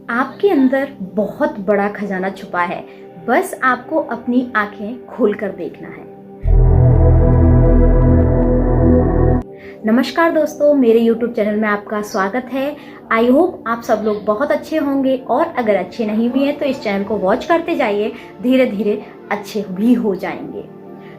आपके अंदर बहुत बड़ा खजाना छुपा है, बस आपको अपनी आंखें खोलकर देखना है। नमस्कार दोस्तों, मेरे YouTube चैनल में आपका स्वागत है। आई होप आप सब लोग बहुत अच्छे होंगे और अगर अच्छे नहीं भी हैं तो इस चैनल को वॉच करते जाइए, धीरे धीरे अच्छे भी हो जाएंगे।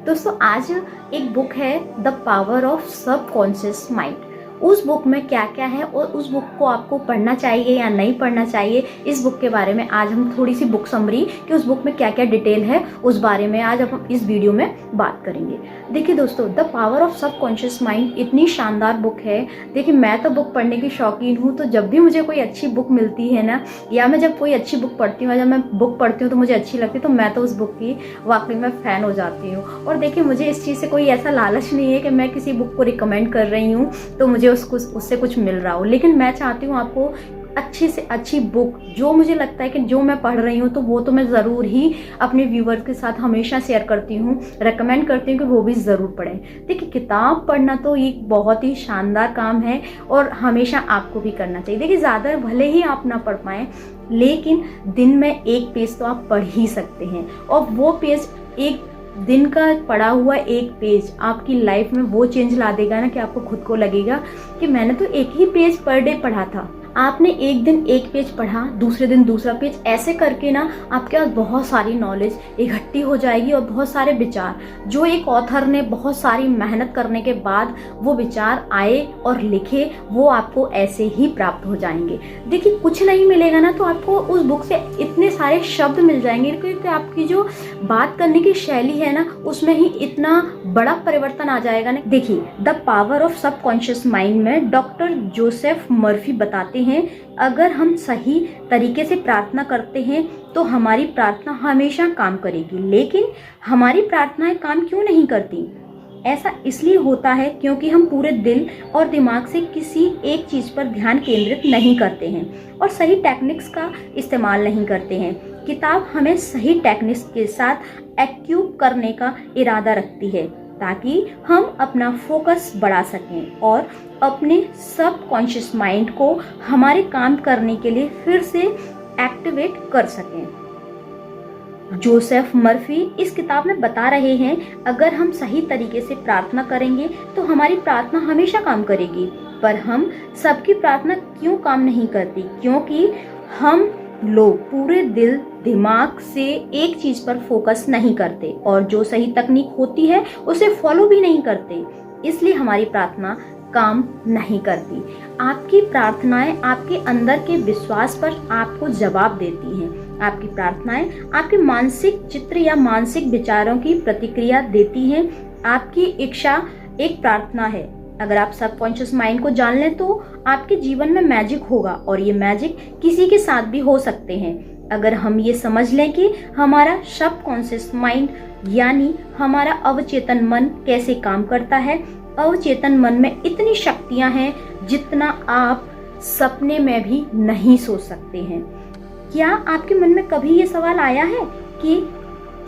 दोस्तों, आज एक बुक है the power of subconscious mind. उस बुक में क्या क्या है और उस बुक को आपको पढ़ना चाहिए या नहीं पढ़ना चाहिए, इस बुक के बारे में आज हम थोड़ी सी बुक समरी कि उस बुक में क्या क्या डिटेल है उस बारे में आज हम इस वीडियो में बात करेंगे। देखिए दोस्तों, the power of subconscious mind इतनी शानदार बुक है। देखिए, मैं तो बुक पढ़ने की शौकीन हूँ, तो जब भी मुझे कोई अच्छी बुक मिलती है ना, या मैं जब कोई अच्छी बुक पढ़ती हूँ, जब मैं बुक पढ़ती हूँ तो मुझे अच्छी लगती है, तो मैं तो उस बुक की वाकई में फ़ैन हो जाती हूँ। और देखिए, मुझे इस चीज़ से कोई ऐसा लालच नहीं है कि मैं किसी बुक को रिकमेंड कर रही हूँ तो मुझे उससे कुछ मिल रहा हो, लेकिन मैं चाहती हूँ आपको अच्छी से अच्छी बुक जो मुझे लगता है कि जो मैं पढ़ रही हूँ तो वो तो मैं ज़रूर ही अपने व्यूवर्स के साथ हमेशा शेयर करती हूँ, रेकमेंड करती हूँ कि वो भी ज़रूर पढ़ें। देखिए, किताब पढ़ना तो एक बहुत ही शानदार काम है और हमेशा आपको भी करना चाहिए। देखिए, ज़्यादा भले ही आप ना पढ़ पाएँ, लेकिन दिन में एक पेज तो आप पढ़ ही सकते हैं, और वो पेज एक दिन का पढ़ा हुआ एक पेज आपकी लाइफ में वो चेंज ला देगा ना कि आपको खुद को लगेगा कि मैंने तो एक ही पेज पर डे पढ़ा था। आपने एक दिन एक पेज पढ़ा, दूसरे दिन दूसरा पेज, ऐसे करके ना आपके पास बहुत सारी नॉलेज इकट्ठी हो जाएगी और बहुत सारे विचार जो एक ऑथर ने बहुत सारी मेहनत करने के बाद वो विचार आए और लिखे, वो आपको ऐसे ही प्राप्त हो जाएंगे। देखिए, कुछ नहीं मिलेगा ना तो आपको उस बुक से इतने सारे शब्द मिल जाएंगे क्योंकि आपकी जो बात करने की शैली है ना, उसमें ही इतना बड़ा परिवर्तन आ जाएगा ना। देखिए, the power of subconscious mind में डॉक्टर जोसेफ मर्फी बताते हैं, अगर हम सही तरीके से प्रार्थना करते हैं तो हमारी प्रार्थना हमेशा काम करेगी, लेकिन हमारी प्रार्थनाएं काम क्यों नहीं करती? ऐसा इसलिए होता है क्योंकि हम पूरे दिल और दिमाग से किसी एक चीज पर ध्यान केंद्रित नहीं करते हैं और सही टेक्निक्स का इस्तेमाल नहीं करते हैं। किताब हमें सही टेक्निक्स के साथ एक्यूब करने का इरादा रखती है ताकि हम अपना फोकस बढ़ा सकें और अपने सबकॉन्शियस माइंड को हमारे काम करने के लिए फिर से एक्टिवेट कर सकें। जोसेफ मर्फी इस किताब में बता रहे हैं, अगर हम सही तरीके से प्रार्थना करेंगे तो हमारी प्रार्थना हमेशा काम करेगी। पर हम सबकी प्रार्थना क्यों काम नहीं करती? क्योंकि हम लोग पूरे दिल दिमाग से एक चीज पर फोकस नहीं करते और जो सही तकनीक होती है उसे फॉलो भी नहीं करते, इसलिए हमारी प्रार्थना काम नहीं करती। आपकी प्रार्थनाएं आपके अंदर के विश्वास पर आपको जवाब देती हैं। आपकी प्रार्थनाएं आपके मानसिक चित्र या मानसिक विचारों की प्रतिक्रिया देती हैं। आपकी इच्छा एक प्रार्थना है। अगर आप सबकॉन्शियस माइंड को जान लें तो आपके जीवन में मैजिक होगा, और ये मैजिक किसी के साथ भी हो सकते हैं। अगर हम ये समझ लें कि हमारा सबकॉन्शियस माइंड यानी हमारा अवचेतन मन कैसे काम करता है। अवचेतन मन में इतनी शक्तियां हैं जितना आप सपने में भी नहीं सोच सकते हैं। क्या आपके मन में कभी ये सवाल आया है कि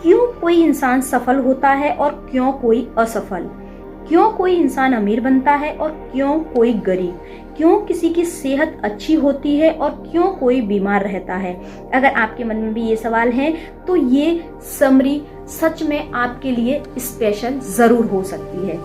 क्यों कोई इंसान सफल होता है और क्यों कोई असफल? क्यों कोई इंसान अमीर बनता है और क्यों कोई गरीब? क्यों किसी की सेहत अच्छी होती है और क्यों कोई बीमार रहता है? अगर आपके मन में भी ये सवाल है तो ये समरी सच में आपके लिए स्पेशल जरूर हो सकती है।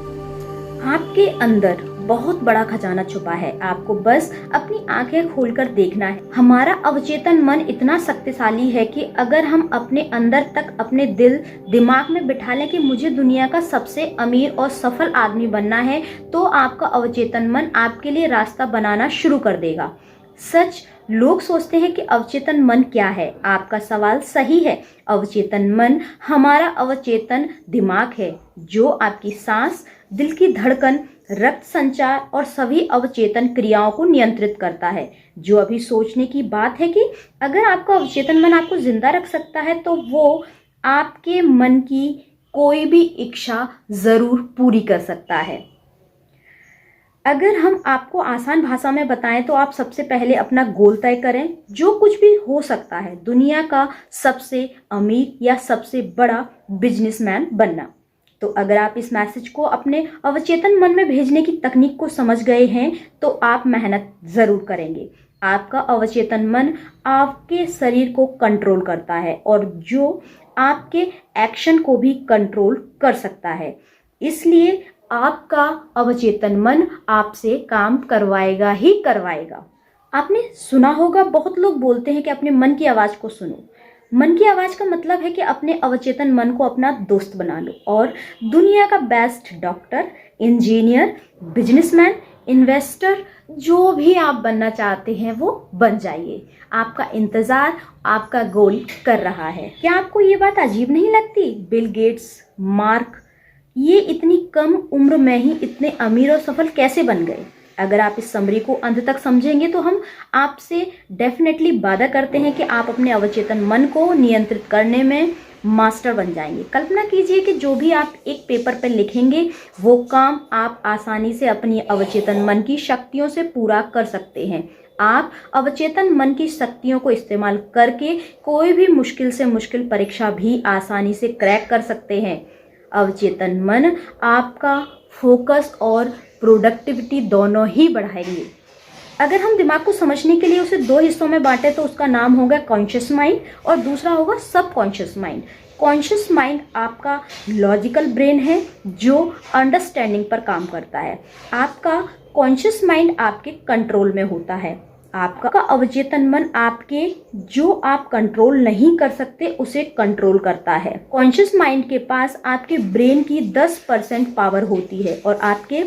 आपके अंदर बहुत बड़ा खजाना छुपा है, आपको बस अपनी आंखें खोलकर देखना है। हमारा अवचेतन मन इतना शक्तिशाली है कि अगर हम अपने अंदर तक अपने दिल दिमाग में बिठा लें कि मुझे दुनिया का सबसे अमीर और सफल आदमी बनना है, तो आपका अवचेतन मन आपके लिए रास्ता बनाना शुरू कर देगा। सच, लोग सोचते हैं कि अवचेतन मन क्या है? आपका सवाल सही है। अवचेतन मन हमारा अवचेतन दिमाग है जो आपकी सांस, दिल की धड़कन, रक्त संचार और सभी अवचेतन क्रियाओं को नियंत्रित करता है। जो अभी सोचने की बात है कि अगर आपका अवचेतन मन आपको जिंदा रख सकता है तो वो आपके मन की कोई भी इच्छा जरूर पूरी कर सकता है। अगर हम आपको आसान भाषा में बताएं तो आप सबसे पहले अपना गोल तय करें, जो कुछ भी हो सकता है, दुनिया का सबसे अमीर या सबसे बड़ा बिजनेसमैन बनना। तो अगर आप इस मैसेज को अपने अवचेतन मन में भेजने की तकनीक को समझ गए हैं तो आप मेहनत ज़रूर करेंगे। आपका अवचेतन मन आपके शरीर को कंट्रोल करता है और जो आपके एक्शन को भी कंट्रोल कर सकता है। इसलिए आपका अवचेतन मन आपसे काम करवाएगा ही करवाएगा। आपने सुना होगा, बहुत लोग बोलते हैं कि अपने मन की आवाज़ को सुनो। मन की आवाज़ का मतलब है कि अपने अवचेतन मन को अपना दोस्त बना लो और दुनिया का best doctor, engineer, businessman, investor, जो भी आप बनना चाहते हैं वो बन जाइए। आपका इंतज़ार आपका गोल कर रहा है। क्या आपको ये बात अजीब नहीं लगती? बिल गेट्स, मार्क, ये इतनी कम उम्र में ही इतने अमीर और सफल कैसे बन गए? अगर आप इस समरी को अंत तक समझेंगे तो हम आपसे डेफिनेटली वादा करते हैं कि आप अपने अवचेतन मन को नियंत्रित करने में मास्टर बन जाएंगे। कल्पना कीजिए कि जो भी आप एक पेपर पर लिखेंगे वो काम आप आसानी से अपनी अवचेतन मन की शक्तियों से पूरा कर सकते हैं। आप अवचेतन मन की शक्तियों को इस्तेमाल करके कोई भी मुश्किल से मुश्किल परीक्षा भी आसानी से क्रैक कर सकते हैं। अवचेतन मन आपका फोकस और प्रोडक्टिविटी दोनों ही बढ़ाएंगे। अगर हम दिमाग को समझने के लिए उसे दो हिस्सों में बांटें तो उसका नाम होगा कॉन्शियस माइंड और दूसरा होगा सबकॉन्शियस माइंड। कॉन्शियस माइंड आपका लॉजिकल ब्रेन है जो अंडरस्टैंडिंग पर काम करता है। आपका कॉन्शियस माइंड आपके कंट्रोल में होता है। आपका अवचेतन मन आपके जो आप कंट्रोल नहीं कर सकते उसे कंट्रोल करता है। कॉन्शियस माइंड के पास आपके ब्रेन की 10% पावर होती है और आपके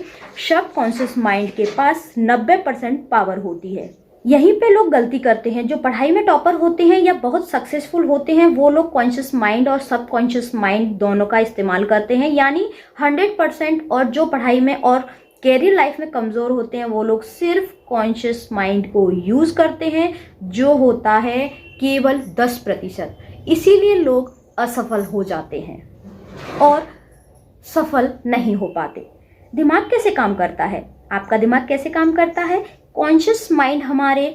सबकॉन्शियस माइंड के पास 90% पावर होती है। यहीं पे लोग गलती करते हैं। जो पढ़ाई में टॉपर होते हैं या बहुत सक्सेसफुल होते हैं वो लोग कॉन्शियस माइंड और सबकॉन्शियस माइंड दोनों का इस्तेमाल करते हैं, यानी 100%। और जो पढ़ाई में और कैरियर लाइफ में कमज़ोर होते हैं वो लोग सिर्फ कॉन्शियस माइंड को यूज़ करते हैं, जो होता है केवल 10%। इसीलिए लोग असफल हो जाते हैं और सफल नहीं हो पाते। दिमाग कैसे काम करता है? आपका दिमाग कैसे काम करता है? कॉन्शियस माइंड हमारे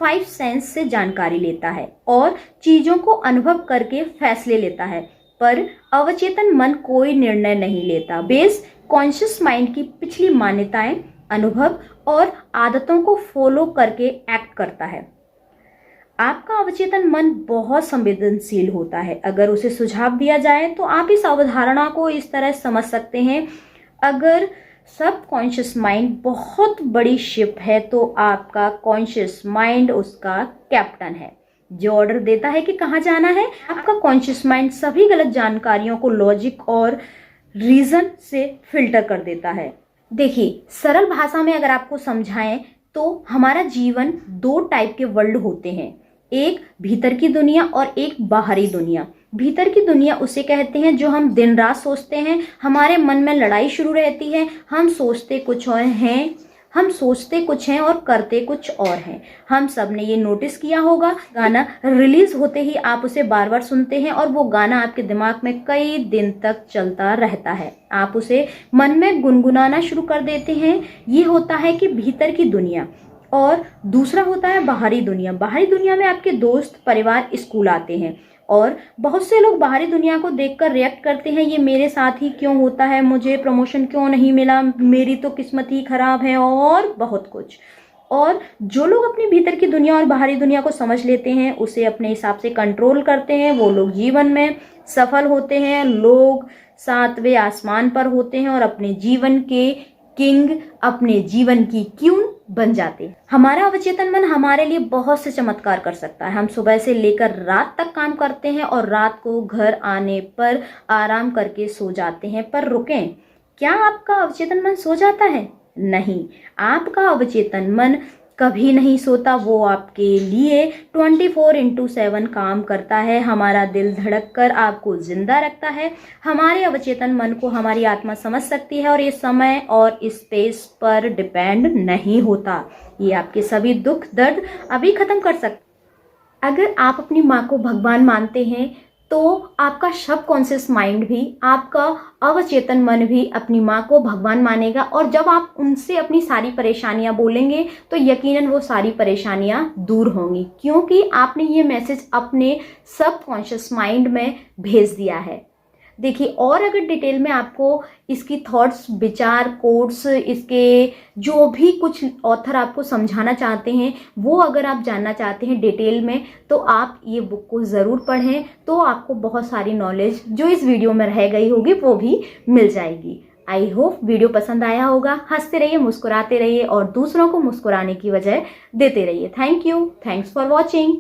5 सेंस से जानकारी लेता है और चीज़ों को अनुभव करके फैसले लेता है, पर अवचेतन मन कोई निर्णय नहीं लेता। बेस कॉन्शियस माइंड की पिछली मान्यताएं, अनुभव और आदतों को फॉलो करके एक्ट करता है। आपका अवचेतन मन बहुत संवेदनशील होता है। अगर उसे सुझाव दिया जाए तो आप इस अवधारणा को इस तरह समझ सकते हैं, अगर सबकॉन्शियस माइंड बहुत बड़ी शिप है तो आपका कॉन्शियस माइंड उसका कैप्टन है जो ऑर्डर देता है कि कहाँ जाना है। आपका कॉन्शियस माइंड सभी गलत जानकारियों को लॉजिक और रीजन से फिल्टर कर देता है। देखिए, सरल भाषा में अगर आपको समझाएं तो हमारा जीवन 2 टाइप के वर्ल्ड होते हैं, एक भीतर की दुनिया और एक बाहरी दुनिया। भीतर की दुनिया उसे कहते हैं जो हम दिन रात सोचते हैं। हमारे मन में लड़ाई शुरू रहती है, हम सोचते कुछ और करते कुछ और हैं। हम सब ने ये नोटिस किया होगा, गाना रिलीज होते ही आप उसे बार बार सुनते हैं और वो गाना आपके दिमाग में कई दिन तक चलता रहता है। आप उसे मन में गुनगुनाना शुरू कर देते हैं। ये होता है कि भीतर की दुनिया। और दूसरा होता है बाहरी दुनिया। बाहरी दुनिया में आपके दोस्त, परिवार, स्कूल आते हैं और बहुत से लोग बाहरी दुनिया को देखकर रिएक्ट करते हैं, ये मेरे साथ ही क्यों होता है, मुझे प्रमोशन क्यों नहीं मिला, मेरी तो किस्मत ही खराब है और बहुत कुछ। और जो लोग अपनी भीतर की दुनिया और बाहरी दुनिया को समझ लेते हैं, उसे अपने हिसाब से कंट्रोल करते हैं, वो लोग जीवन में सफल होते हैं। लोग 7वें आसमान पर होते हैं और अपने जीवन के किंग, अपने जीवन की क्वीन बन जाते हैं। हमारा अवचेतन मन हमारे लिए बहुत से चमत्कार कर सकता है। हम सुबह से लेकर रात तक काम करते हैं और रात को घर आने पर आराम करके सो जाते हैं। पर रुकें, क्या आपका अवचेतन मन सो जाता है? नहीं, आपका अवचेतन मन कभी नहीं सोता। वो आपके लिए 24/7 काम करता है। हमारा दिल धड़क कर आपको जिंदा रखता है। हमारे अवचेतन मन को हमारी आत्मा समझ सकती है और ये समय और स्पेस पर डिपेंड नहीं होता। ये आपके सभी दुख दर्द अभी खत्म कर सकता। अगर आप अपनी माँ को भगवान मानते हैं तो आपका सबकॉन्शियस माइंड भी, आपका अवचेतन मन भी अपनी माँ को भगवान मानेगा। और जब आप उनसे अपनी सारी परेशानियाँ बोलेंगे तो यकीनन वो सारी परेशानियाँ दूर होंगी, क्योंकि आपने ये मैसेज अपने सबकॉन्शियस माइंड में भेज दिया है। देखिए, और अगर डिटेल में आपको इसकी थॉट्स, विचार, कोट्स, इसके जो भी कुछ ऑथर आपको समझाना चाहते हैं वो अगर आप जानना चाहते हैं डिटेल में, तो आप ये बुक को ज़रूर पढ़ें। तो आपको बहुत सारी नॉलेज जो इस वीडियो में रह गई होगी वो भी मिल जाएगी। आई होप वीडियो पसंद आया होगा। हंसते रहिए, मुस्कुराते रहिए और दूसरों को मुस्कुराने की वजह देते रहिए। Thank you, thanks for watching.